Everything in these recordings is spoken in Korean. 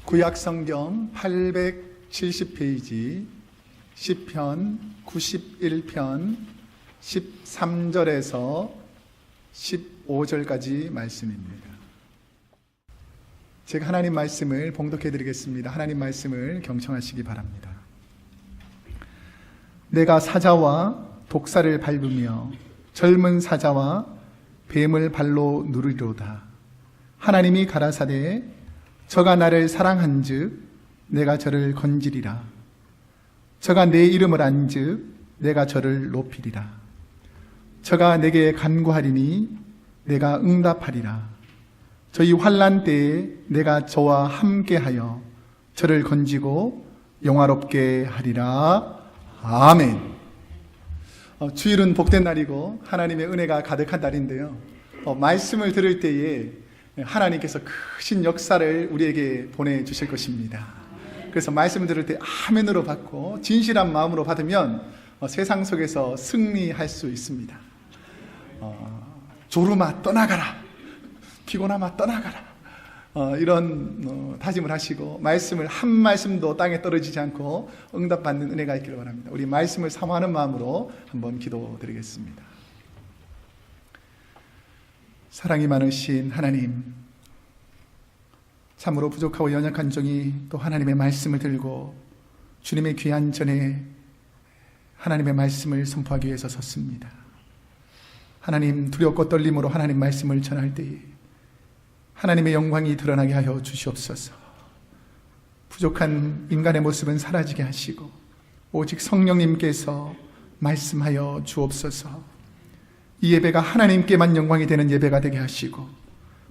구약성경 870페이지 시편 91편 13절에서 15절까지 말씀입니다. 제가 하나님 말씀을 봉독해 드리겠습니다. 하나님 말씀을 경청하시기 바랍니다. 내가 사자와 독사를 밟으며 젊은 사자와 뱀을 발로 누르리로다. 하나님이 가라사대 저가 나를 사랑한즉 내가 저를 건지리라. 저가 내 이름을 안즉 내가 저를 높이리라. 저가 내게 간구하리니 내가 응답하리라. 저희 환난 때에 내가 저와 함께하여 저를 건지고 영화롭게 하리라. 아멘. 주일은 복된 날이고 하나님의 은혜가 가득한 날인데요, 말씀을 들을 때에 하나님께서 크신 역사를 우리에게 보내주실 것입니다. 그래서 말씀을 들을 때 아멘으로 받고 진실한 마음으로 받으면 세상 속에서 승리할 수 있습니다. 졸음아 떠나가라, 피곤함아 떠나가라, 이런 다짐을 하시고 말씀을 한 말씀도 땅에 떨어지지 않고 응답받는 은혜가 있기를 바랍니다. 우리 말씀을 사모하는 마음으로 한번 기도드리겠습니다. 사랑이 많으신 하나님, 참으로 부족하고 연약한 종이 또 하나님의 말씀을 들고 주님의 귀한 전에 하나님의 말씀을 선포하기 위해서 섰습니다. 하나님, 두렵고 떨림으로 하나님 말씀을 전할 때에 하나님의 영광이 드러나게 하여 주시옵소서. 부족한 인간의 모습은 사라지게 하시고 오직 성령님께서 말씀하여 주옵소서. 이 예배가 하나님께만 영광이 되는 예배가 되게 하시고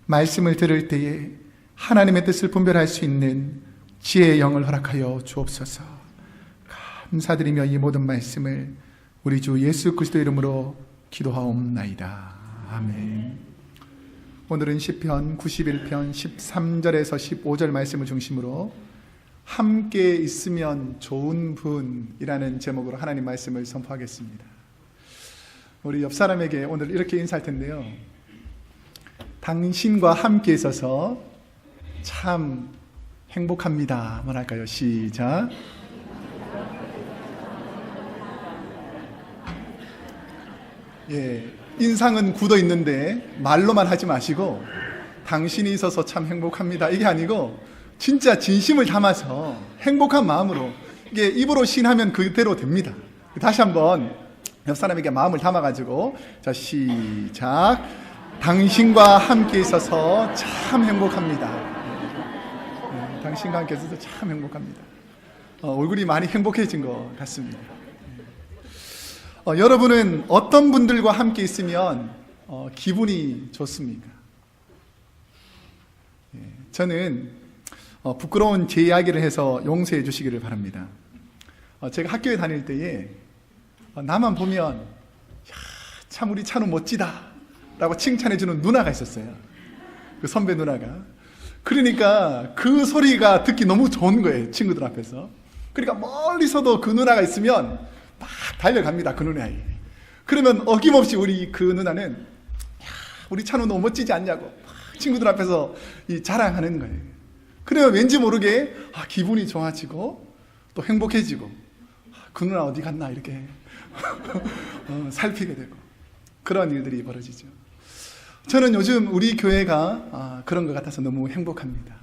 말씀을 들을 때에 하나님의 뜻을 분별할 수 있는 지혜의 영을 허락하여 주옵소서. 감사드리며 이 모든 말씀을 우리 주 예수 그리스도 이름으로 기도하옵나이다. 아멘. 오늘은 시편 91편 13절에서 15절 말씀을 중심으로 함께 있으면 좋은 분이라는 제목으로 하나님 말씀을 선포하겠습니다. 우리 옆 사람에게 오늘 이렇게 인사할 텐데요, 당신과 함께 있어서 참 행복합니다. 뭐랄까요? 시작. 인상은 굳어 있는데 말로만 하지 마시고 당신이 있어서 참 행복합니다, 이게 아니고 진짜 진심을 담아서 행복한 마음으로, 이게 입으로 시인하면 그대로 됩니다. 다시 한번 옆 사람에게 마음을 담아가지고, 자, 시작. 당신과 함께 있어서 참 행복합니다. 당신과 함께 있어서 참 행복합니다. 얼굴이 많이 행복해진 것 같습니다. 여러분은 어떤 분들과 함께 있으면 기분이 좋습니까? 저는 부끄러운 제 이야기를 해서 용서해 주시기를 바랍니다. 제가 학교에 다닐 때에 나만 보면 참 우리 찬우 멋지다 라고 칭찬해 주는 누나가 있었어요. 그 선배 누나가. 그러니까 그 소리가 듣기 너무 좋은 거예요, 친구들 앞에서. 그러니까 멀리서도 그 누나가 있으면 막 달려갑니다, 그 누나에. 그러면 어김없이 우리 그 누나는 우리 찬우 너무 멋지지 않냐고 막 친구들 앞에서 자랑하는 거예요. 그러면 왠지 모르게 기분이 좋아지고 또 행복해지고, 그 누나 어디 갔나 이렇게 살피게 되고, 그런 일들이 벌어지죠. 저는 요즘 우리 교회가 그런 것 같아서 너무 행복합니다.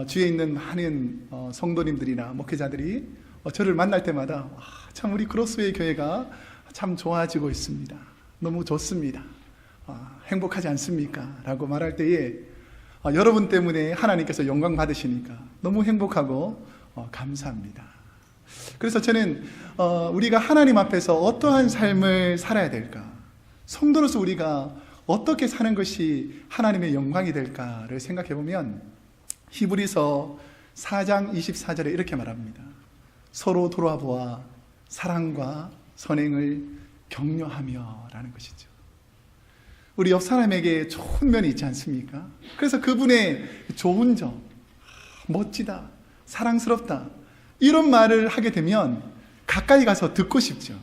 주위에 있는 많은 성도님들이나 목회자들이 저를 만날 때마다 참 우리 크로스웨이 교회가 참 좋아지고 있습니다, 너무 좋습니다, 행복하지 않습니까? 라고 말할 때에 여러분 때문에 하나님께서 영광 받으시니까 너무 행복하고 감사합니다. 그래서 저는 우리가 하나님 앞에서 어떠한 삶을 살아야 될까, 성도로서 우리가 어떻게 사는 것이 하나님의 영광이 될까를 생각해 보면 히브리서 4장 24절에 이렇게 말합니다. 서로 돌아보아 사랑과 선행을 격려하며 라는 것이죠. 우리 옆 사람에게 좋은 면이 있지 않습니까? 그래서 그분의 좋은 점, 멋지다, 사랑스럽다, 이런 말을 하게 되면 가까이 가서 듣고 싶죠.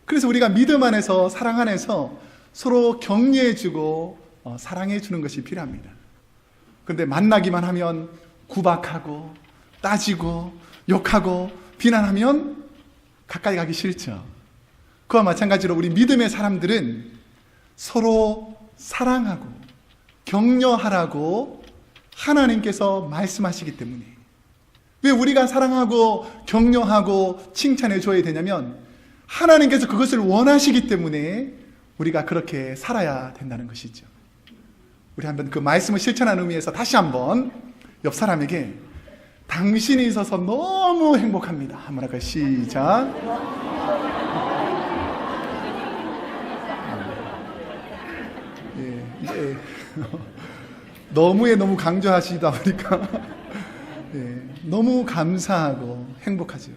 그래서 우리가 믿음 안에서, 사랑 안에서 서로 격려해주고 사랑해주는 것이 필요합니다. 그런데 만나기만 하면 구박하고 따지고 욕하고 비난하면 가까이 가기 싫죠. 그와 마찬가지로 우리 믿음의 사람들은 서로 사랑하고 격려하라고 하나님께서 말씀하시기 때문에, 왜 우리가 사랑하고 격려하고 칭찬해 줘야 되냐면 하나님께서 그것을 원하시기 때문에 우리가 그렇게 살아야 된다는 것이죠. 우리 한번 그 말씀을 실천하는 의미에서 다시 한번 옆 사람에게 당신이 있어서 너무 행복합니다 한번 할까요? 시작. 예. 너무 강조하시다 보니까 너무 감사하고 행복하죠.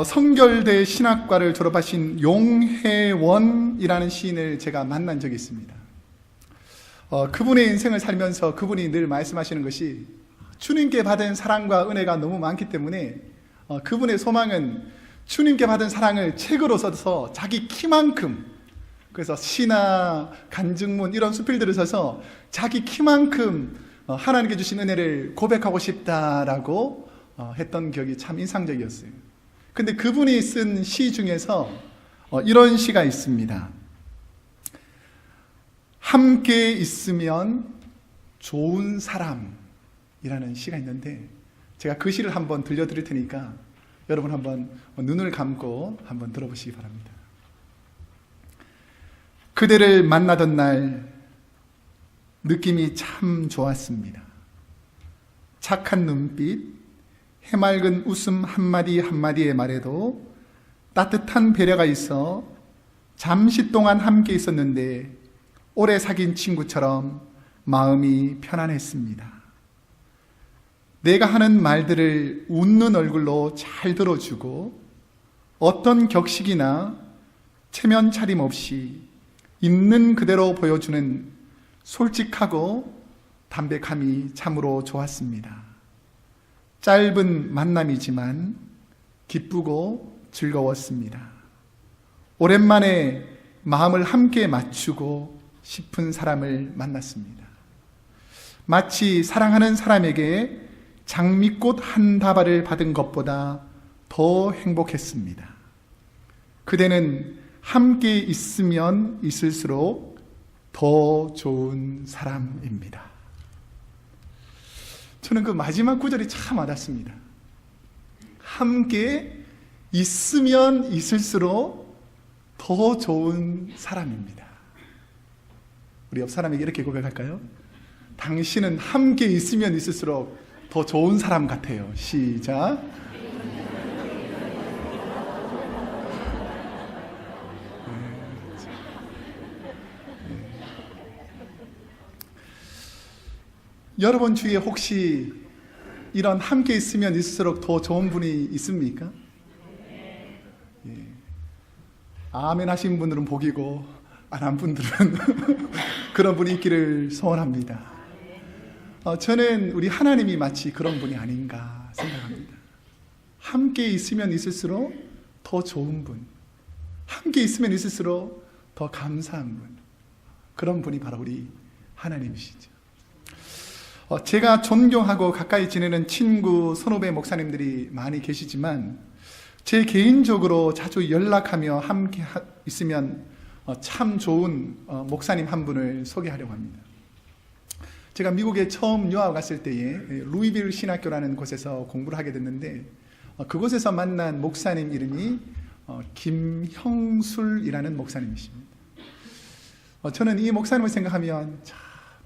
성결대 신학과를 졸업하신 용혜원이라는 시인을 제가 만난 적이 있습니다. 그분의 인생을 살면서 그분이 늘 말씀하시는 것이 주님께 받은 사랑과 은혜가 너무 많기 때문에 그분의 소망은 주님께 받은 사랑을 책으로 써서 자기 키만큼, 그래서 시나 간증문 이런 수필들을 써서 자기 키만큼 하나님께 주신 은혜를 고백하고 싶다라고 했던 기억이 참 인상적이었어요. 근데 그분이 쓴 시 중에서 이런 시가 있습니다. 함께 있으면 좋은 사람이라는 시가 있는데, 제가 그 시를 한번 들려드릴 테니까 여러분 한번 눈을 감고 한번 들어보시기 바랍니다. 그대를 만나던 날 느낌이 참 좋았습니다. 착한 눈빛, 해맑은 웃음 한마디 한마디의 말에도 따뜻한 배려가 있어 잠시 동안 함께 있었는데 오래 사귄 친구처럼 마음이 편안했습니다. 내가 하는 말들을 웃는 얼굴로 잘 들어주고 어떤 격식이나 체면 차림 없이 있는 그대로 보여주는 솔직하고 담백함이 참으로 좋았습니다. 짧은 만남이지만 기쁘고 즐거웠습니다. 오랜만에 마음을 함께 맞추고 싶은 사람을 만났습니다. 마치 사랑하는 사람에게 장미꽃 한 다발을 받은 것보다 더 행복했습니다. 그대는 함께 있으면 있을수록 더 좋은 사람입니다. 저는 그 마지막 구절이 참 와닿습니다. 함께 있으면 있을수록 더 좋은 사람입니다. 우리 옆 사람에게 이렇게 고백할까요? 당신은 함께 있으면 있을수록 더 좋은 사람 같아요. 시작. 여러분 주위에 혹시 이런 함께 있으면 있을수록 더 좋은 분이 있습니까? 예. 아멘 하신 분들은 복이고 안 한 분들은 그런 분이 있기를 소원합니다. 저는 우리 하나님이 마치 그런 분이 아닌가 생각합니다. 함께 있으면 있을수록 더 좋은 분, 함께 있으면 있을수록 더 감사한 분, 그런 분이 바로 우리 하나님이시죠. 제가 존경하고 가까이 지내는 친구, 선후배 목사님들이 많이 계시지만 제 개인적으로 자주 연락하며 함께 있으면 참 좋은 목사님 한 분을 소개하려고 합니다. 제가 미국에 처음 유학 갔을 때에 루이빌 신학교라는 곳에서 공부를 하게 됐는데 그곳에서 만난 목사님 이름이 김형술이라는 목사님이십니다. 저는 이 목사님을 생각하면 참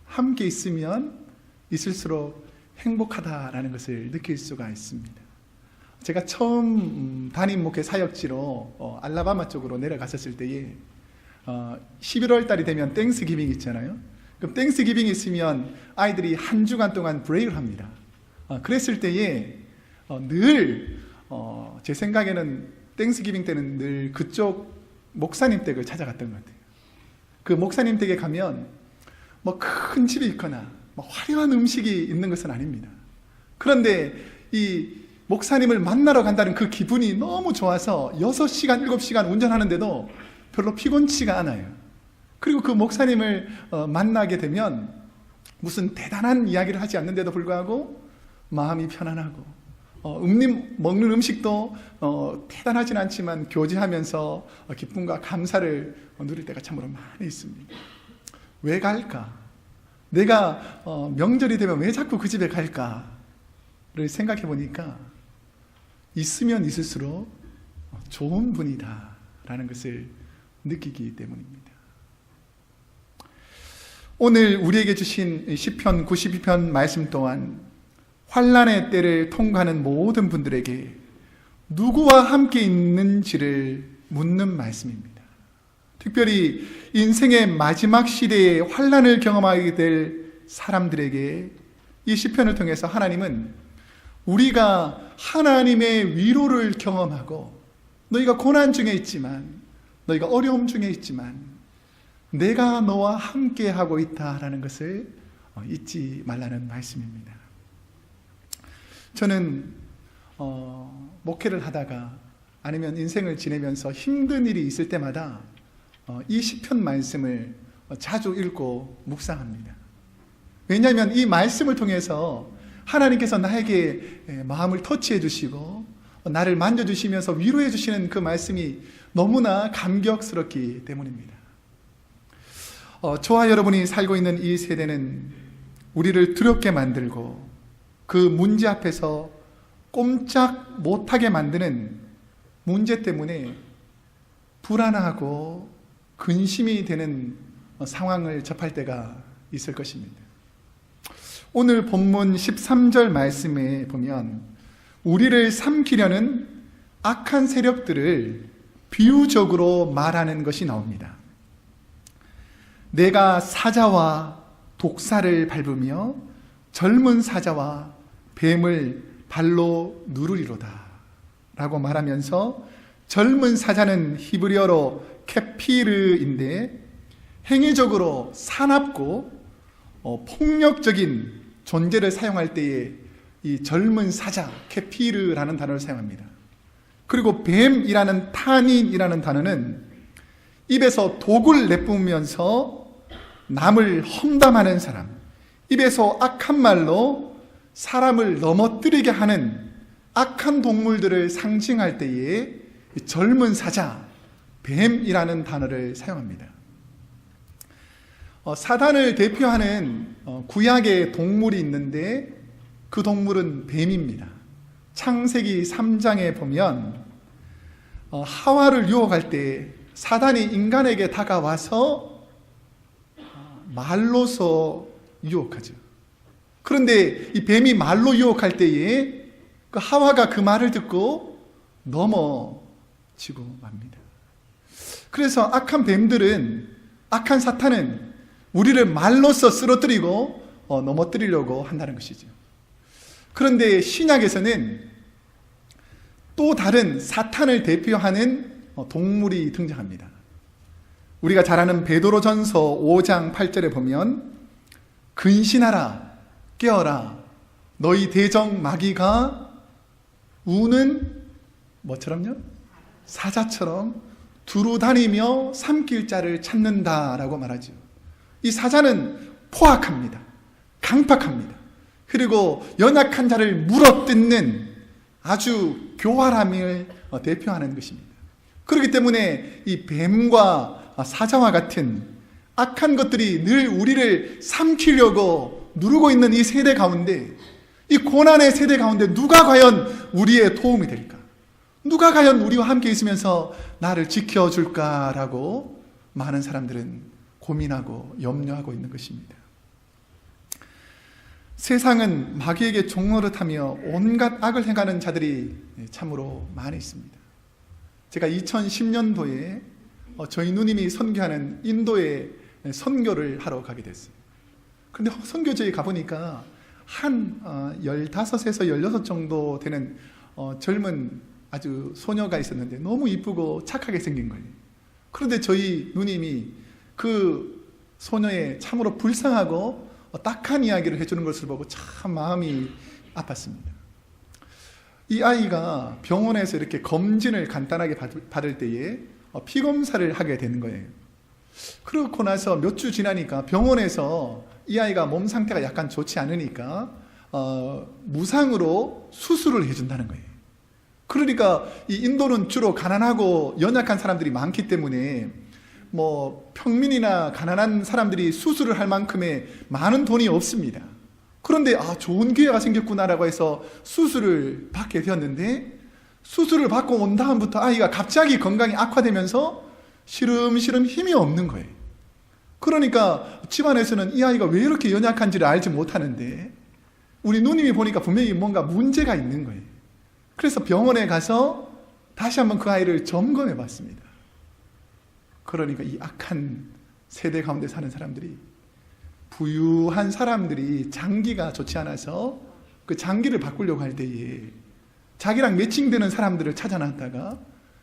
함께 있으면 있을수록 행복하다라는 것을 느낄 수가 있습니다. 제가 처음 담임 목회 사역지로 알라바마 쪽으로 내려갔었을 때에 11월 달이 되면 땡스기빙 있잖아요. 그럼 땡스기빙이 있으면 아이들이 한 주간 동안 브레이크를 합니다. 그랬을 때에 늘 제 생각에는 땡스기빙 때는 늘 그쪽 목사님 댁을 찾아갔던 것 같아요. 그 목사님 댁에 가면 뭐 큰 집이 있거나 뭐 화려한 음식이 있는 것은 아닙니다. 그런데 이 목사님을 만나러 간다는 그 기분이 너무 좋아서 6시간, 7시간 운전하는데도 별로 피곤치가 않아요. 그리고 그 목사님을 만나게 되면 무슨 대단한 이야기를 하지 않는데도 불구하고 마음이 편안하고 먹는 음식도 대단하진 않지만 교제하면서 기쁨과 감사를 누릴 때가 참으로 많이 있습니다. 왜 갈까? 내가 명절이 되면 왜 자꾸 그 집에 갈까를 생각해 보니까 있으면 있을수록 좋은 분이다라는 것을 느끼기 때문입니다. 오늘 우리에게 주신 시편 92편 말씀 또한 환난의 때를 통과하는 모든 분들에게 누구와 함께 있는지를 묻는 말씀입니다. 특별히 인생의 마지막 시대에 환난을 경험하게 될 사람들에게 이 시편을 통해서 하나님은 우리가 하나님의 위로를 경험하고 너희가 고난 중에 있지만 너희가 어려움 중에 있지만 내가 너와 함께 하고 있다라는 것을 잊지 말라는 말씀입니다. 저는 목회를 하다가 아니면 인생을 지내면서 힘든 일이 있을 때마다 이 시편 말씀을 자주 읽고 묵상합니다. 왜냐하면 이 말씀을 통해서 하나님께서 나에게 마음을 터치해 주시고 나를 만져주시면서 위로해 주시는 그 말씀이 너무나 감격스럽기 때문입니다. 저와 여러분이 살고 있는 이 세대는 우리를 두렵게 만들고 그 문제 앞에서 꼼짝 못하게 만드는 문제 때문에 불안하고 근심이 되는 상황을 접할 때가 있을 것입니다. 오늘 본문 13절 말씀에 보면 우리를 삼키려는 악한 세력들을 비유적으로 말하는 것이 나옵니다. 내가 사자와 독사를 밟으며 젊은 사자와 뱀을 발로 누르리로다 라고 말하면서 젊은 사자는 히브리어로 케피르인데 행위적으로 사납고 폭력적인 존재를 사용할 때에 이 젊은 사자, 케피르라는 단어를 사용합니다. 그리고 뱀이라는 타닌이라는 단어는 입에서 독을 내뿜으면서 남을 험담하는 사람, 입에서 악한 말로 사람을 넘어뜨리게 하는 악한 동물들을 상징할 때에 젊은 사자, 뱀이라는 단어를 사용합니다. 사단을 대표하는 구약의 동물이 있는데 그 동물은 뱀입니다. 창세기 3장에 보면 하와를 유혹할 때 사단이 인간에게 다가와서 말로서 유혹하죠. 그런데 이 뱀이 말로 유혹할 때에 그 하와가 그 말을 듣고 넘어지고 맙니다. 그래서 악한 뱀들은, 악한 사탄은 우리를 말로써 쓰러뜨리고 넘어뜨리려고 한다는 것이죠. 그런데 신약에서는 또 다른 사탄을 대표하는 동물이 등장합니다. 우리가 잘 아는 베드로전서 5장 8절에 보면 근신하라, 깨어라, 너희 대적 마귀가 우는 뭐처럼요? 사자처럼 두루다니며 삼킬 자를 찾는다라고 말하죠. 이 사자는 포악합니다. 강팍합니다. 그리고 연약한 자를 물어뜯는 아주 교활함을 대표하는 것입니다. 그렇기 때문에 이 뱀과 사자와 같은 악한 것들이 늘 우리를 삼키려고 누르고 있는 이 세대 가운데, 이 고난의 세대 가운데 누가 과연 우리의 도움이 될까? 누가 과연 우리와 함께 있으면서 나를 지켜줄까라고 많은 사람들은 고민하고 염려하고 있는 것입니다. 세상은 마귀에게 종노릇하며 온갖 악을 행하는 자들이 참으로 많이 있습니다. 제가 2010년도에 저희 누님이 선교하는 인도에 선교를 하러 가게 됐어요. 그런데 선교지에 가보니까 한 15에서 16 정도 되는 젊은 아주 소녀가 있었는데 너무 이쁘고 착하게 생긴 거예요. 그런데 저희 누님이 그 소녀의 참으로 불쌍하고 딱한 이야기를 해주는 것을 보고 참 마음이 아팠습니다. 이 아이가 병원에서 이렇게 검진을 간단하게 받을 때에 피검사를 하게 되는 거예요. 그렇고 나서 몇 주 지나니까 병원에서 이 아이가 몸 상태가 약간 좋지 않으니까 무상으로 수술을 해준다는 거예요. 그러니까 이 인도는 주로 가난하고 연약한 사람들이 많기 때문에 뭐 평민이나 가난한 사람들이 수술을 할 만큼의 많은 돈이 없습니다. 그런데 좋은 기회가 생겼구나라고 해서 수술을 받게 되었는데, 수술을 받고 온 다음부터 아이가 갑자기 건강이 악화되면서 시름시름 힘이 없는 거예요. 그러니까 집안에서는 이 아이가 왜 이렇게 연약한지를 알지 못하는데, 우리 누님이 보니까 분명히 뭔가 문제가 있는 거예요. 그래서 병원에 가서 다시 한번 그 아이를 점검해 봤습니다. 그러니까 이 악한 세대 가운데 사는 사람들이, 부유한 사람들이 장기가 좋지 않아서 그 장기를 바꾸려고 할 때에 자기랑 매칭되는 사람들을 찾아놨다가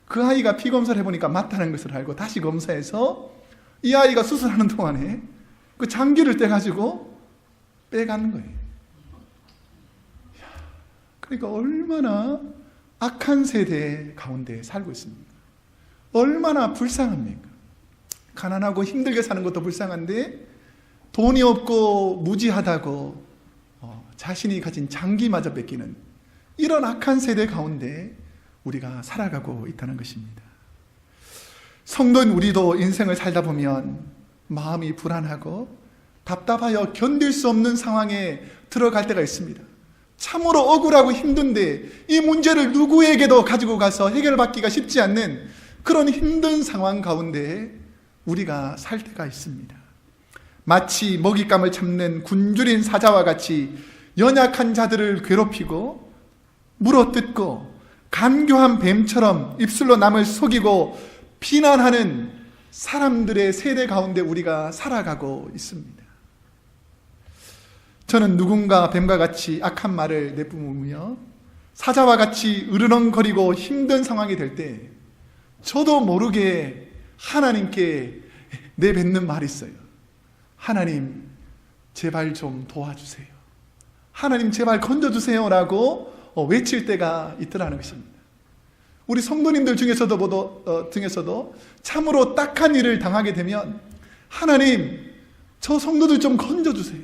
그 아이가 피 검사를 해보니까 맞다는 것을 알고 다시 검사해서 이 아이가 수술하는 동안에 그 장기를 떼가지고 빼가는 거예요. 그러니까 얼마나 악한 세대 가운데 살고 있습니까? 얼마나 불쌍합니까? 가난하고 힘들게 사는 것도 불쌍한데 돈이 없고 무지하다고 자신이 가진 장기마저 뺏기는 이런 악한 세대 가운데 우리가 살아가고 있다는 것입니다. 성도인 우리도 인생을 살다 보면 마음이 불안하고 답답하여 견딜 수 없는 상황에 들어갈 때가 있습니다. 참으로 억울하고 힘든데 이 문제를 누구에게도 가지고 가서 해결받기가 쉽지 않는 그런 힘든 상황 가운데 우리가 살 때가 있습니다. 마치 먹잇감을 잡는 굶주린 사자와 같이 연약한 자들을 괴롭히고 물어뜯고 간교한 뱀처럼 입술로 남을 속이고 비난하는 사람들의 세대 가운데 우리가 살아가고 있습니다. 저는 누군가 뱀과 같이 악한 말을 내뿜으며 사자와 같이 으르렁거리고 힘든 상황이 될 때 저도 모르게 하나님께 내뱉는 말이 있어요. 하나님 제발 좀 도와주세요. 하나님 제발 건져주세요 라고 외칠 때가 있더라는 것입니다. 우리 성도님들 중에서도 참으로 딱한 일을 당하게 되면 하나님 저 성도들 좀 건져주세요.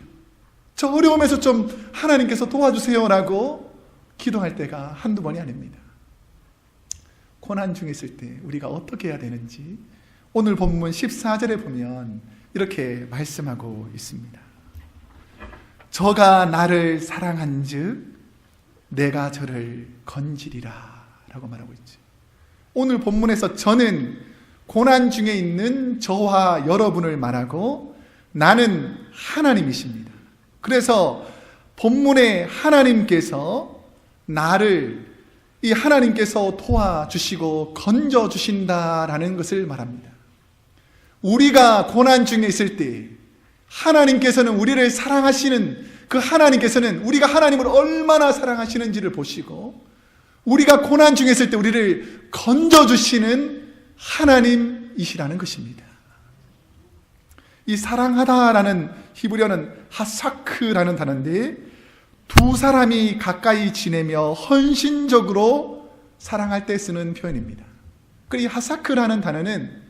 저 어려움에서 좀 하나님께서 도와주세요 라고 기도할 때가 한두 번이 아닙니다. 고난 중에 있을 때 우리가 어떻게 해야 되는지 오늘 본문 14절에 보면 이렇게 말씀하고 있습니다. 저가 나를 사랑한즉 내가 저를 건지리라 라고 말하고 있지. 오늘 본문에서 저는 고난 중에 있는 저와 여러분을 말하고 나는 하나님이십니다. 그래서 본문에 하나님께서 나를 이 하나님께서 도와주시고 건져주신다라는 것을 말합니다. 우리가 고난 중에 있을 때 하나님께서는 우리를 사랑하시는 그 하나님께서는 우리가 하나님을 얼마나 사랑하시는지를 보시고 우리가 고난 중에 있을 때 우리를 건져주시는 하나님이시라는 것입니다. 이 사랑하다라는 히브리어는 하사크라는 단어인데 두 사람이 가까이 지내며 헌신적으로 사랑할 때 쓰는 표현입니다. 그리고 이 하사크라는 단어는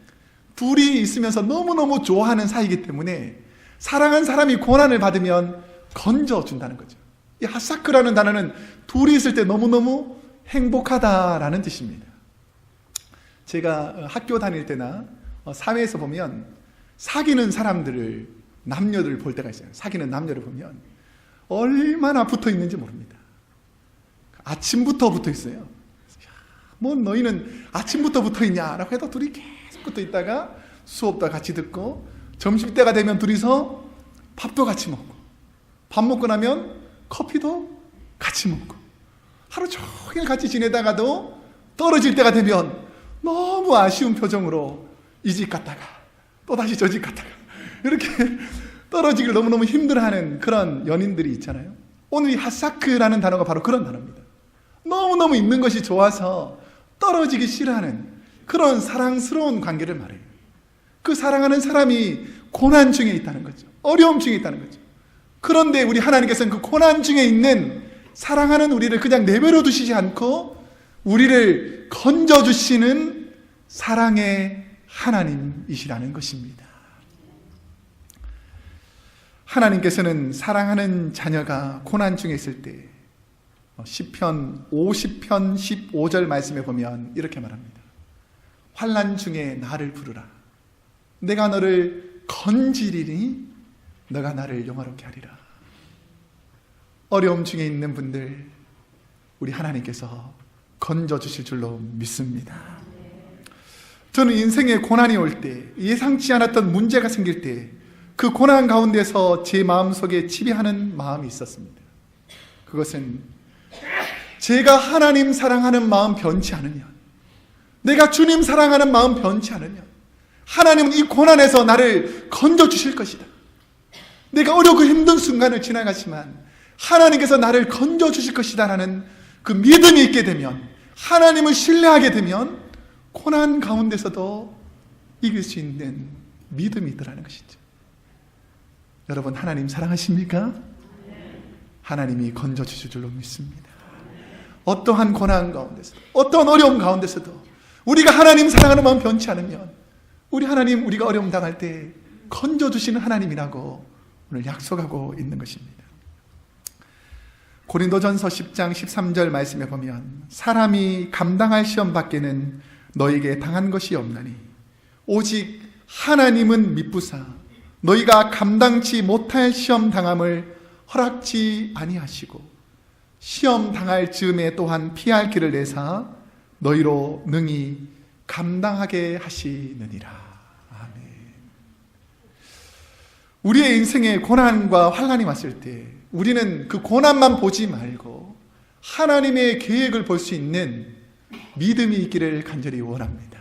둘이 있으면서 너무너무 좋아하는 사이이기 때문에 사랑한 사람이 고난을 받으면 건져준다는 거죠. 이 하사크라는 단어는 둘이 있을 때 너무너무 행복하다라는 뜻입니다. 제가 학교 다닐 때나 사회에서 보면 사귀는 사람들을 남녀를 볼 때가 있어요. 사귀는 남녀를 보면 얼마나 붙어 있는지 모릅니다. 아침부터 붙어 있어요. 뭐 너희는 아침부터 붙어 있냐라고 해도 둘이 계속 붙어 있다가 수업도 같이 듣고 점심때가 되면 둘이서 밥도 같이 먹고 밥 먹고 나면 커피도 같이 먹고 하루 종일 같이 지내다가도 떨어질 때가 되면 너무 아쉬운 표정으로 이 집 갔다가 또다시 저 집 갔다가 이렇게 떨어지기를 너무너무 힘들어하는 그런 연인들이 있잖아요. 오늘 이 하사크라는 단어가 바로 그런 단어입니다. 너무너무 있는 것이 좋아서 떨어지기 싫어하는 그런 사랑스러운 관계를 말해요. 그 사랑하는 사람이 고난 중에 있다는 거죠. 어려움 중에 있다는 거죠. 그런데 우리 하나님께서는 그 고난 중에 있는 사랑하는 우리를 그냥 내버려 두시지 않고 우리를 건져주시는 사랑의 하나님이시라는 것입니다. 하나님께서는 사랑하는 자녀가 고난 중에 있을 때 시편 50편 15절 말씀에 보면 이렇게 말합니다. 환난 중에 나를 부르라. 내가 너를 건지리니 너가 나를 영화롭게 하리라. 어려움 중에 있는 분들, 우리 하나님께서 건져주실 줄로 믿습니다. 저는 인생에 고난이 올 때, 예상치 않았던 문제가 생길 때 그 고난 가운데서 제 마음속에 지배하는 마음이 있었습니다. 그것은 제가 하나님 사랑하는 마음 변치 않으면, 내가 주님 사랑하는 마음 변치 않으면 하나님은 이 고난에서 나를 건져주실 것이다. 내가 어렵고 힘든 순간을 지나가지만 하나님께서 나를 건져주실 것이다 라는 그 믿음이 있게 되면, 하나님을 신뢰하게 되면 고난 가운데서도 이길 수 있는 믿음이 있더라는 것이죠. 여러분, 하나님 사랑하십니까? 하나님이 건져주실 줄로 믿습니다. 어떠한 고난 가운데서도, 어떠한 어려움 가운데서도 우리가 하나님 사랑하는 마음 변치 않으면 우리 하나님, 우리가 어려움 당할 때 건져주시는 하나님이라고 오늘 약속하고 있는 것입니다. 고린도전서 10장 13절 말씀에 보면 사람이 감당할 시험 밖에는 너에게 당한 것이 없나니 오직 하나님은 미쁘사 너희가 감당치 못할 시험 당함을 허락지 아니하시고 시험 당할 즈음에 또한 피할 길을 내사 너희로 능히 감당하게 하시느니라. 아멘. 우리의 인생에 고난과 환난이 왔을 때 우리는 그 고난만 보지 말고 하나님의 계획을 볼 수 있는 믿음이 있기를 간절히 원합니다.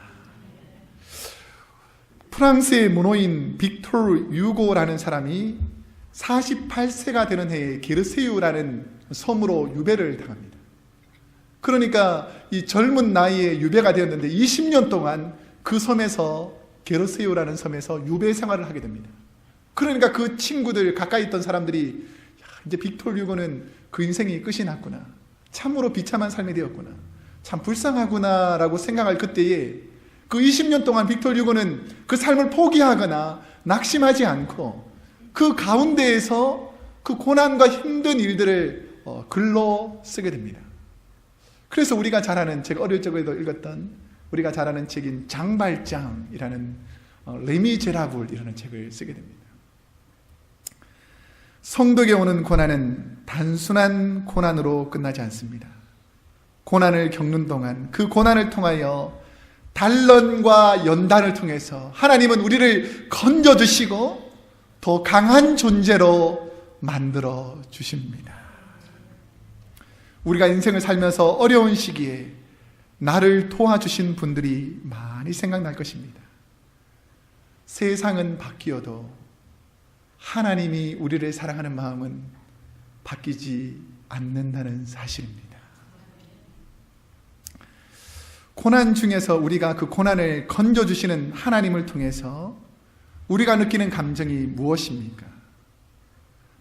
프랑스의 문호인 빅토르 유고라는 사람이 48세가 되는 해에 게르세유라는 섬으로 유배를 당합니다. 그러니까 이 젊은 나이에 유배가 되었는데 20년 동안 그 섬에서, 게르세유라는 섬에서 유배 생활을 하게 됩니다. 그러니까 그 친구들, 가까이 있던 사람들이 이제 빅토르 유고는 그 인생이 끝이 났구나, 참으로 비참한 삶이 되었구나, 참 불쌍하구나 라고 생각할 그때에 그 20년 동안 빅토르 유고는 그 삶을 포기하거나 낙심하지 않고 그 가운데에서 그 고난과 힘든 일들을 글로 쓰게 됩니다. 그래서 우리가 잘 아는, 제가 어릴 적에도 읽었던 우리가 잘 아는 책인 장발장이라는 레미제라블이라는 책을 쓰게 됩니다. 성도에게 오는 고난은 단순한 고난으로 끝나지 않습니다. 고난을 겪는 동안 그 고난을 통하여 단련과 연단을 통해서 하나님은 우리를 건져주시고 더 강한 존재로 만들어 주십니다. 우리가 인생을 살면서 어려운 시기에 나를 도와주신 분들이 많이 생각날 것입니다. 세상은 바뀌어도 하나님이 우리를 사랑하는 마음은 바뀌지 않는다는 사실입니다. 고난 중에서 우리가 그 고난을 건져주시는 하나님을 통해서 우리가 느끼는 감정이 무엇입니까?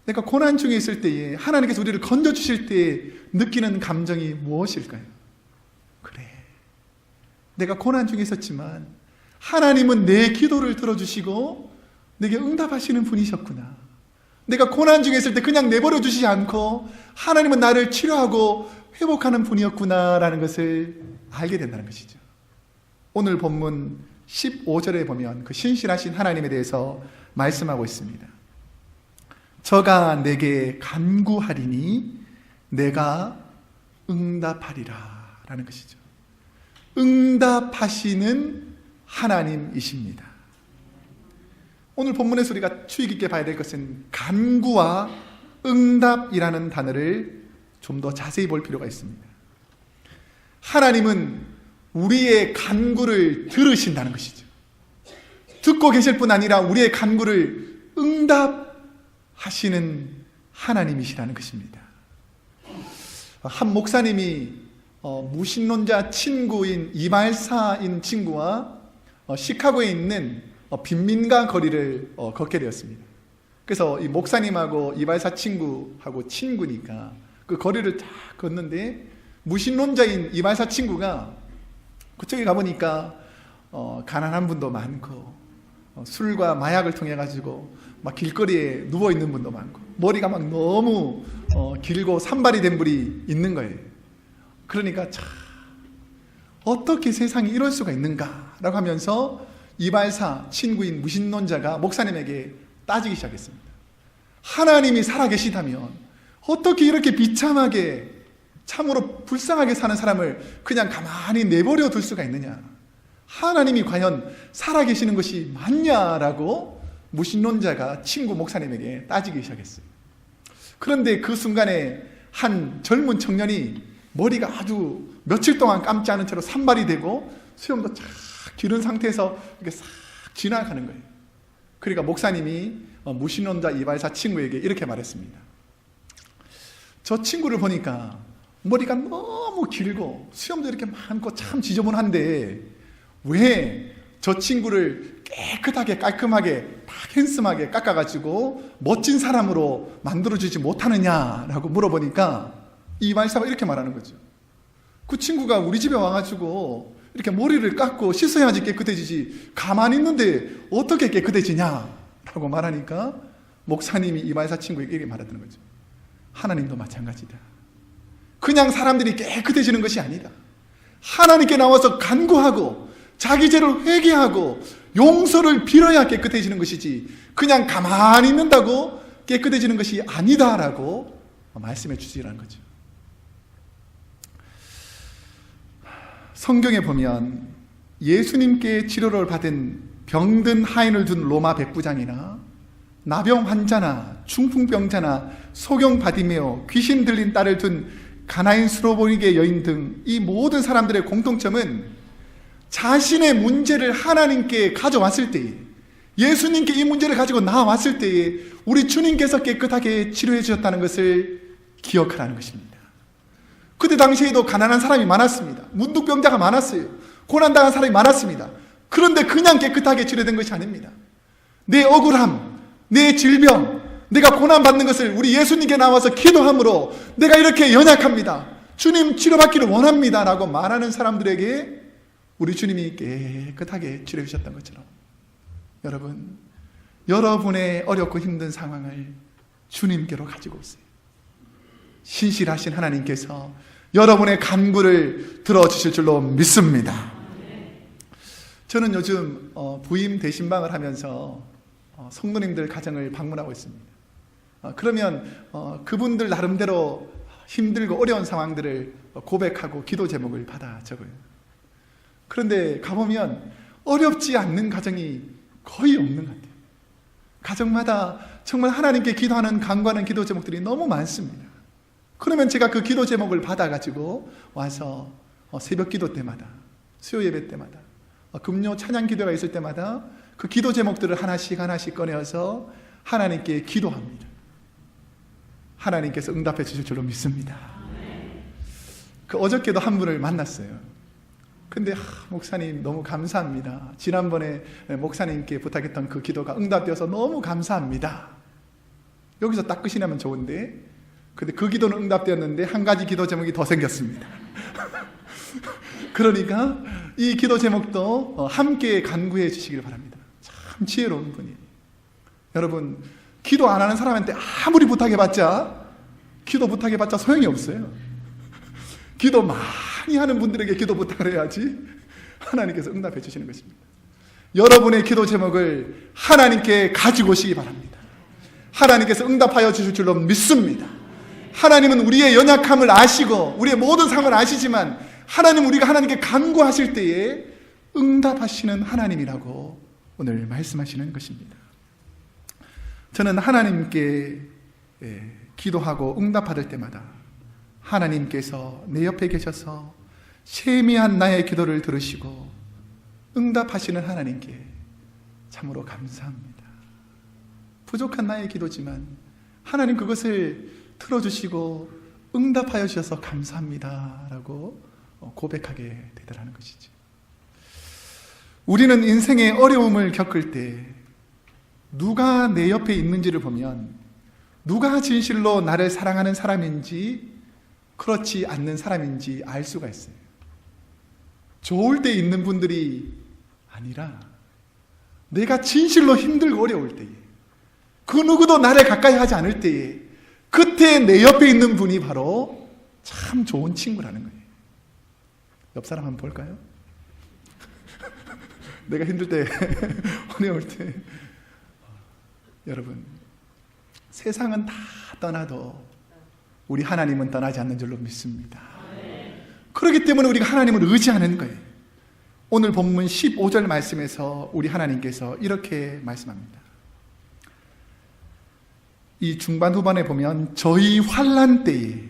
내가 고난 중에 있을 때에 하나님께서 우리를 건져주실 때 느끼는 감정이 무엇일까요? 그래, 내가 고난 중에 있었지만 하나님은 내 기도를 들어주시고 내게 응답하시는 분이셨구나. 내가 고난 중에 있을 때 그냥 내버려 두시지 않고 하나님은 나를 치료하고 회복하는 분이었구나 라는 것을 알게 된다는 것이죠. 오늘 본문 15절에 보면 그 신실하신 하나님에 대해서 말씀하고 있습니다. 저가 내게 간구하리니 내가 응답하리라 라는 것이죠. 응답하시는 하나님이십니다. 오늘 본문에서 우리가 주의 깊게 봐야 될 것은 간구와 응답이라는 단어를 좀 더 자세히 볼 필요가 있습니다. 하나님은 우리의 간구를 들으신다는 것이죠. 듣고 계실 뿐 아니라 우리의 간구를 응답하시는 하나님이시라는 것입니다. 한 목사님이 무신론자 친구인 이발사인 친구와 시카고에 있는 빈민가 거리를 걷게 되었습니다. 그래서 이 목사님하고 이발사 친구하고 친구니까 그 거리를 딱 걷는데 무신론자인 이발사 친구가 그쪽에 가보니까 가난한 분도 많고 술과 마약을 통해 가지고 막 길거리에 누워 있는 분도 많고, 머리가 막 너무 길고 산발이 된 분이 있는 거예요. 그러니까 참 어떻게 세상이 이럴 수가 있는가라고 하면서 이발사 친구인 무신론자가 목사님에게 따지기 시작했습니다. 하나님이 살아계시다면 어떻게 이렇게 비참하게 참으로 불쌍하게 사는 사람을 그냥 가만히 내버려 둘 수가 있느냐, 하나님이 과연 살아계시는 것이 맞냐라고 무신론자가 친구 목사님에게 따지기 시작했어요. 그런데 그 순간에 한 젊은 청년이 머리가 아주 며칠 동안 감지 않은 채로 산발이 되고 수염도 쫙 기른 상태에서 이렇게 싹 지나가는 거예요. 그러니까 목사님이 무신론자 이발사 친구에게 이렇게 말했습니다. 저 친구를 보니까 머리가 너무 길고 수염도 이렇게 많고 참 지저분한데 왜 저 친구를 깨끗하게 깔끔하게 딱 핸섬하게 깎아가지고 멋진 사람으로 만들어주지 못하느냐라고 물어보니까 이 이발사가 이렇게 말하는 거죠. 그 친구가 우리 집에 와가지고 이렇게 머리를 깎고 씻어야지 깨끗해지지 가만히 있는데 어떻게 깨끗해지냐라고 말하니까 목사님이 이발사 친구에게 이렇게 말하는 거죠. 하나님도 마찬가지다. 그냥 사람들이 깨끗해지는 것이 아니다. 하나님께 나와서 간구하고 자기 죄를 회개하고 용서를 빌어야 깨끗해지는 것이지 그냥 가만히 있는다고 깨끗해지는 것이 아니다라고 말씀해 주시라는 거죠. 성경에 보면 예수님께 치료를 받은 병든 하인을 둔 로마 백부장이나 나병 환자나 중풍병자나 소경 바디메오, 귀신 들린 딸을 둔 가나인 수로보니게 여인 등 이 모든 사람들의 공통점은 자신의 문제를 하나님께 가져왔을 때에, 예수님께 이 문제를 가지고 나왔을 때에 우리 주님께서 깨끗하게 치료해 주셨다는 것을 기억하라는 것입니다. 그때 당시에도 가난한 사람이 많았습니다. 문둥병자가 많았어요. 고난당한 사람이 많았습니다. 그런데 그냥 깨끗하게 치료된 것이 아닙니다. 내 억울함, 내 질병, 내가 고난받는 것을 우리 예수님께 나와서 기도함으로 내가 이렇게 연약합니다, 주님 치료받기를 원합니다 라고 말하는 사람들에게 우리 주님이 깨끗하게 치료해 주셨던 것처럼, 여러분, 여러분의 어렵고 힘든 상황을 주님께로 가지고 오세요. 신실하신 하나님께서 여러분의 간구를 들어주실 줄로 믿습니다. 저는 요즘 부임 대신방을 하면서 성도님들 가정을 방문하고 있습니다. 그러면 그분들 나름대로 힘들고 어려운 상황들을 고백하고 기도 제목을 받아 적어요. 그런데 가보면 어렵지 않는 가정이 거의 없는 것 같아요. 가정마다 정말 하나님께 기도하는 간구하는 기도 제목들이 너무 많습니다. 그러면 제가 그 기도 제목을 받아가지고 와서 새벽 기도 때마다, 수요 예배 때마다, 금요 찬양 기도가 있을 때마다 그 기도 제목들을 하나씩 하나씩 꺼내어서 하나님께 기도합니다. 하나님께서 응답해 주실 줄로 믿습니다. 그 어저께도 한 분을 만났어요. 근데 목사님 너무 감사합니다. 지난번에 목사님께 부탁했던 그 기도가 응답되어서 너무 감사합니다. 여기서 딱 끝이 나면 좋은데, 근데 그 기도는 응답되었는데 한 가지 기도 제목이 더 생겼습니다. 그러니까 이 기도 제목도 함께 간구해 주시길 바랍니다. 참 지혜로운 분이에요. 여러분, 기도 안 하는 사람한테 아무리 부탁해봤자, 기도 부탁해봤자 소용이 없어요. 기도 많이 하는 분들에게 기도 부탁을 해야지 하나님께서 응답해 주시는 것입니다. 여러분의 기도 제목을 하나님께 가지고 오시기 바랍니다. 하나님께서 응답하여 주실 줄로 믿습니다. 하나님은 우리의 연약함을 아시고 우리의 모든 상황을 아시지만 하나님은 우리가 하나님께 간구하실 때에 응답하시는 하나님이라고 오늘 말씀하시는 것입니다. 저는 하나님께 기도하고 응답받을 때마다 하나님께서 내 옆에 계셔서 세미한 나의 기도를 들으시고 응답하시는 하나님께 참으로 감사합니다. 부족한 나의 기도지만 하나님 그것을 들어주시고 응답하여 주셔서 감사합니다 라고 고백하게 되더라는 것이죠. 우리는 인생의 어려움을 겪을 때 누가 내 옆에 있는지를 보면 누가 진실로 나를 사랑하는 사람인지 그렇지 않는 사람인지 알 수가 있어요. 좋을 때 있는 분들이 아니라 내가 진실로 힘들고 어려울 때에, 그 누구도 나를 가까이 하지 않을 때에, 그때 내 옆에 있는 분이 바로 참 좋은 친구라는 거예요. 옆 사람 한번 볼까요? 내가 힘들 때, 어려울 때. 여러분, 세상은 다 떠나도 우리 하나님은 떠나지 않는 줄로 믿습니다. 그렇기 때문에 우리가 하나님을 의지하는 거예요. 오늘 본문 15절 말씀에서 우리 하나님께서 이렇게 말씀합니다. 이 중반 후반에 보면 저희 환난 때에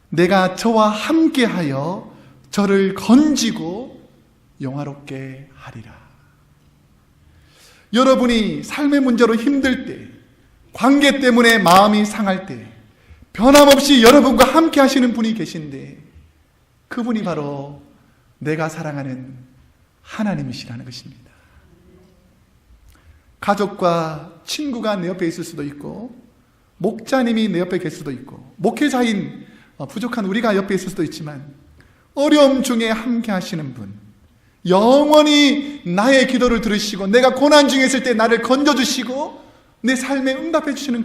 내가 저와 함께하여 저를 건지고 영화롭게 하리라. 여러분이 삶의 문제로 힘들 때, 관계 때문에 마음이 상할 때 변함없이 여러분과 함께 하시는 분이 계신데, 그분이 바로 내가 사랑하는 하나님이시라는 것입니다. 가족과 친구가 내 옆에 있을 수도 있고, 목자님이 내 옆에 계실 수도 있고, 목회자인 부족한 우리가 옆에 있을 수도 있지만, 어려움 중에 함께 하시는 분, 영원히 나의 기도를 들으시고 내가 고난 중에 있을 때 나를 건져주시고 내 삶에 응답해 주시는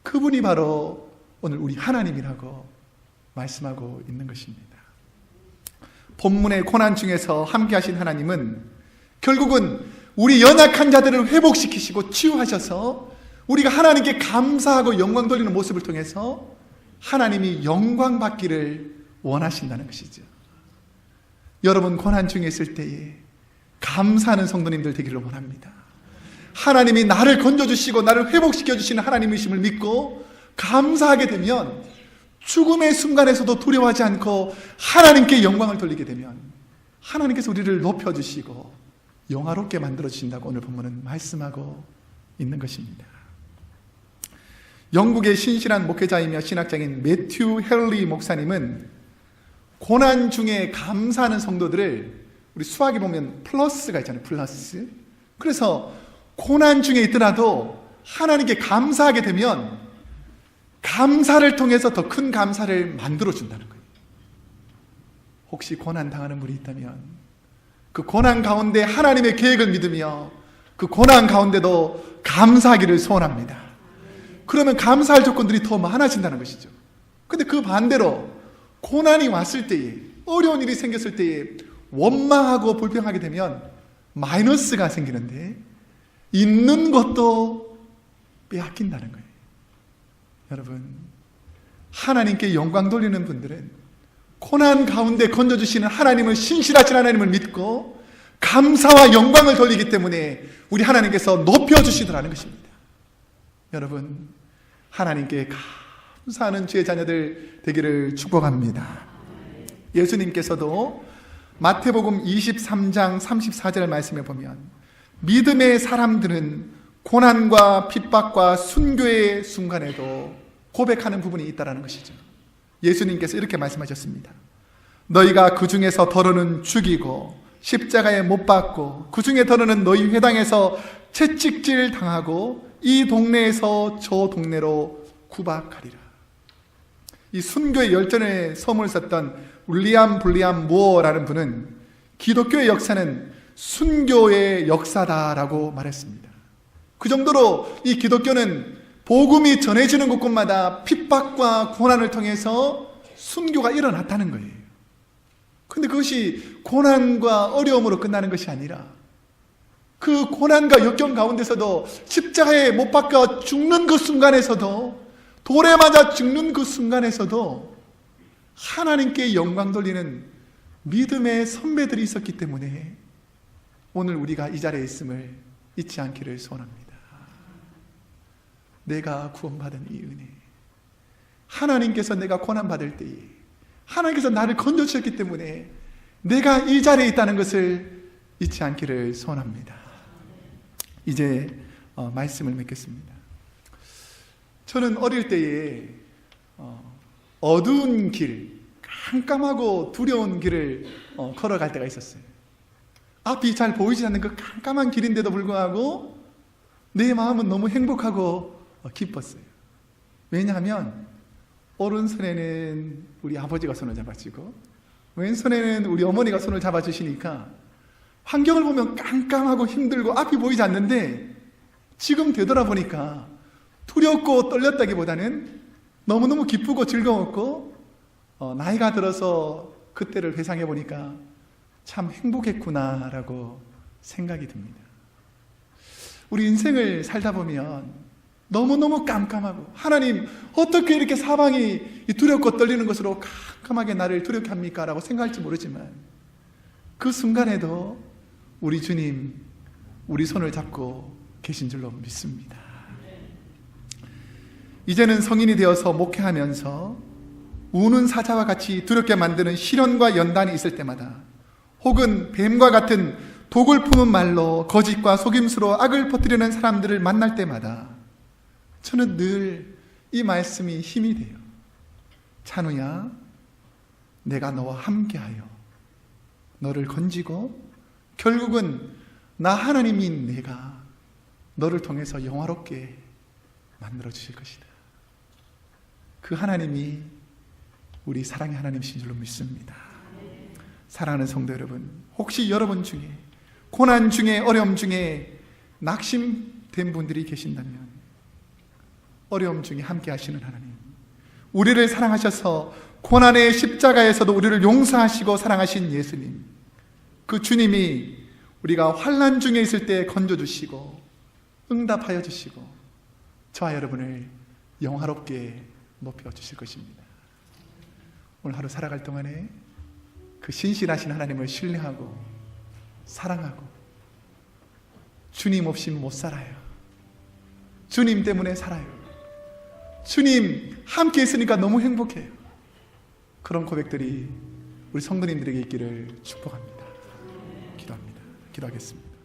그분이 바로 오늘 우리 하나님이라고 말씀하고 있는 것입니다. 본문의 고난 중에서 함께 하신 하나님은 결국은 우리 연약한 자들을 회복시키시고 치유하셔서 우리가 하나님께 감사하고 영광 돌리는 모습을 통해서 하나님이 영광 받기를 원하신다는 것이죠. 여러분, 고난 중에 있을 때에 감사하는 성도님들 되기를 원합니다. 하나님이 나를 건져주시고 나를 회복시켜주시는 하나님이심을 믿고 감사하게 되면 죽음의 순간에서도 두려워하지 않고 하나님께 영광을 돌리게 되면 하나님께서 우리를 높여주시고 영화롭게 만들어주신다고 오늘 본문은 말씀하고 있는 것입니다. 영국의 신실한 목회자이며 신학자인 매튜 헬리 목사님은 고난 중에 감사하는 성도들을, 우리 수학에 보면 플러스가 있잖아요. 플러스. 그래서 고난 중에 있더라도 하나님께 감사하게 되면 감사를 통해서 더 큰 감사를 만들어준다는 거예요. 혹시 고난 당하는 분이 있다면 그 고난 가운데 하나님의 계획을 믿으며 그 고난 가운데도 감사하기를 소원합니다. 그러면 감사할 조건들이 더 많아진다는 것이죠. 근데 그 반대로 고난이 왔을 때에, 어려운 일이 생겼을 때에 원망하고 불평하게 되면 마이너스가 생기는데 있는 것도 빼앗긴다는 거예요. 여러분, 하나님께 영광 돌리는 분들은 고난 가운데 건져주시는 하나님을, 신실하신 하나님을 믿고 감사와 영광을 돌리기 때문에 우리 하나님께서 높여주시더라는 것입니다. 여러분, 하나님께 감사하는 주의 자녀들 되기를 축복합니다. 예수님께서도 마태복음 23장 34절 말씀에 보면 믿음의 사람들은 고난과 핍박과 순교의 순간에도 고백하는 부분이 있다는 것이죠. 예수님께서 이렇게 말씀하셨습니다. 너희가 그 중에서 더러는 죽이고 십자가에 못 박고 그 중에 더러는 너희 회당에서 채찍질 당하고 이 동네에서 저 동네로 구박하리라. 이 순교의 열전에 서문을 썼던 윌리엄 블리엄 무어라는 분은 기독교의 역사는 순교의 역사다라고 말했습니다. 그 정도로 이 기독교는 복음이 전해지는 곳곳마다 핍박과 고난을 통해서 순교가 일어났다는 거예요. 그런데 그것이 고난과 어려움으로 끝나는 것이 아니라 그 고난과 역경 가운데서도 십자가에 못 박혀 죽는 그 순간에서도, 돌에 맞아 죽는 그 순간에서도 하나님께 영광 돌리는 믿음의 선배들이 있었기 때문에 오늘 우리가 이 자리에 있음을 잊지 않기를 소원합니다. 내가 구원받은 이 은혜, 하나님께서 내가 고난받을 때에 하나님께서 나를 건져주셨기 때문에 내가 이 자리에 있다는 것을 잊지 않기를 소원합니다. 이제 말씀을 맺겠습니다. 저는 어릴 때에 어두운 길, 깜깜하고 두려운 길을 걸어갈 때가 있었어요. 앞이 잘 보이지 않는 그 깜깜한 길인데도 불구하고 내 마음은 너무 행복하고 기뻤어요. 왜냐하면 오른손에는 우리 아버지가 손을 잡아주고 왼손에는 우리 어머니가 손을 잡아주시니까 환경을 보면 깜깜하고 힘들고 앞이 보이지 않는데 지금 되돌아보니까 두렵고 떨렸다기보다는 너무너무 기쁘고 즐거웠고 나이가 들어서 그때를 회상해 보니까 참 행복했구나라고 생각이 듭니다. 우리 인생을 살다 보면 너무너무 깜깜하고 하나님 어떻게 이렇게 사방이 두렵고 떨리는 것으로 깜깜하게 나를 두렵게 합니까? 라고 생각할지 모르지만 그 순간에도 우리 주님 우리 손을 잡고 계신 줄로 믿습니다. 이제는 성인이 되어서 목회하면서 우는 사자와 같이 두렵게 만드는 시련과 연단이 있을 때마다 혹은 뱀과 같은 독을 품은 말로 거짓과 속임수로 악을 퍼뜨리는 사람들을 만날 때마다 저는 늘 이 말씀이 힘이 돼요. 찬우야, 내가 너와 함께하여 너를 건지고 결국은 나 하나님인 내가 너를 통해서 영화롭게 만들어 주실 것이다. 그 하나님이 우리 사랑의 하나님이신 줄로 믿습니다. 사랑하는 성도 여러분, 혹시 여러분 중에 고난 중에 어려움 중에 낙심된 분들이 계신다면 어려움 중에 함께 하시는 하나님, 우리를 사랑하셔서 고난의 십자가에서도 우리를 용서하시고 사랑하신 예수님, 그 주님이 우리가 환난 중에 있을 때 건져주시고 응답하여 주시고 저와 여러분을 영화롭게 높여주실 것입니다. 오늘 하루 살아갈 동안에 그 신실하신 하나님을 신뢰하고 사랑하고 주님 없이 못 살아요. 주님 때문에 살아요. 주님 함께 있으니까 너무 행복해요. 그런 고백들이 우리 성도님들에게 있기를 축복합니다. 기도합니다. 기도하겠습니다.